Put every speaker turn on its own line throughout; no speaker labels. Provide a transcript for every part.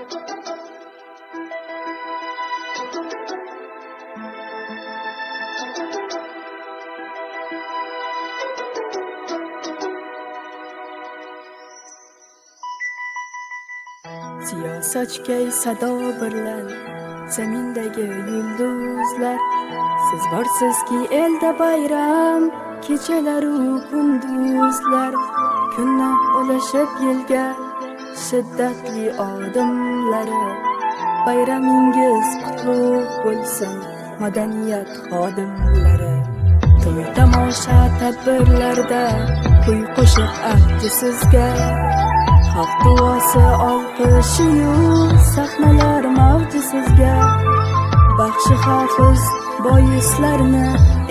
Ziyo sochgay sado birlan zamindagi yulduzlar, siz borsizki elda bayram kechalaru kunduzlar. Kunni ulashib yilga shiddatli odimlari, bayramingiz qutlug' bo'lsin madaniyat xodimlari. To'y tomosha tadbirlarda kuy qo'shiq aytdi sizga, xalq duosi olqishiyu sahnalar mavji sizga. Baxshi hofiz boyislarni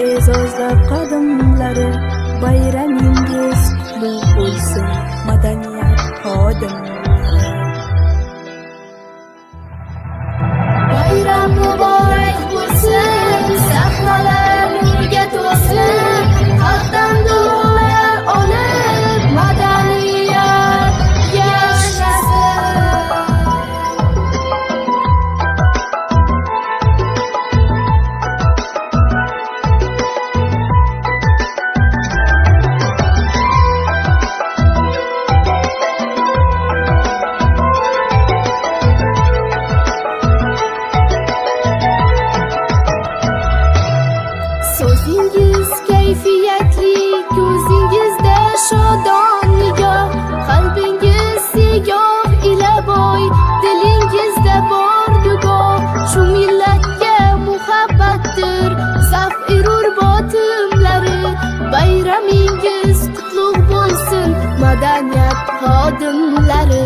e'zozlab qadimlari, bayramingiz qutlug' bo'lsin madaniyat xodimlari.
Bayram muborak bo'lsin, sahnalar nurga to'lsin, xalqdan duolar olib madaniyat yashasin. So'zingiz kayfiyatli, ko'zingizda shodon nigoh, qalbingiz sigoh ila boy, dilingizda bor dugoh. Shu millatga muhabbatdir saf erur botimlari, bayramingiz qutlug' bo'lsin madaniyat xodimlari.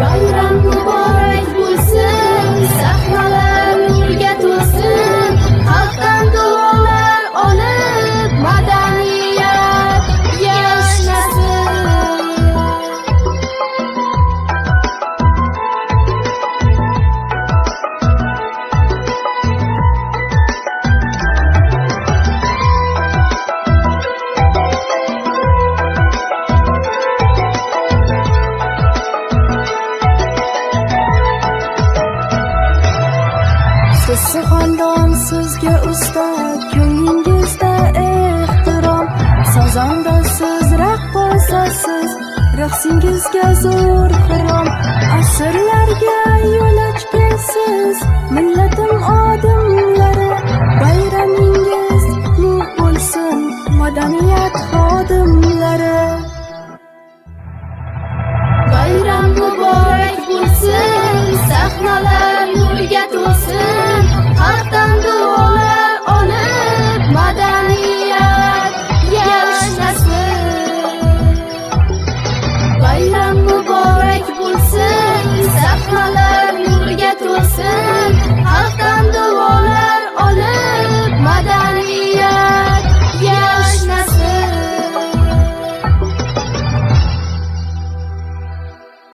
Bayram muborak bo'lsin, sahnalar nurga to'lsin, xalqdan duolar olib madaniyat yashasin. Siz xonadon, sizga usta, ko'nglingizda ehtirom. Sozanda siz raqqosasiz, raqsingizga zo'r xirom. Asrlarga yo'l ochgansiz,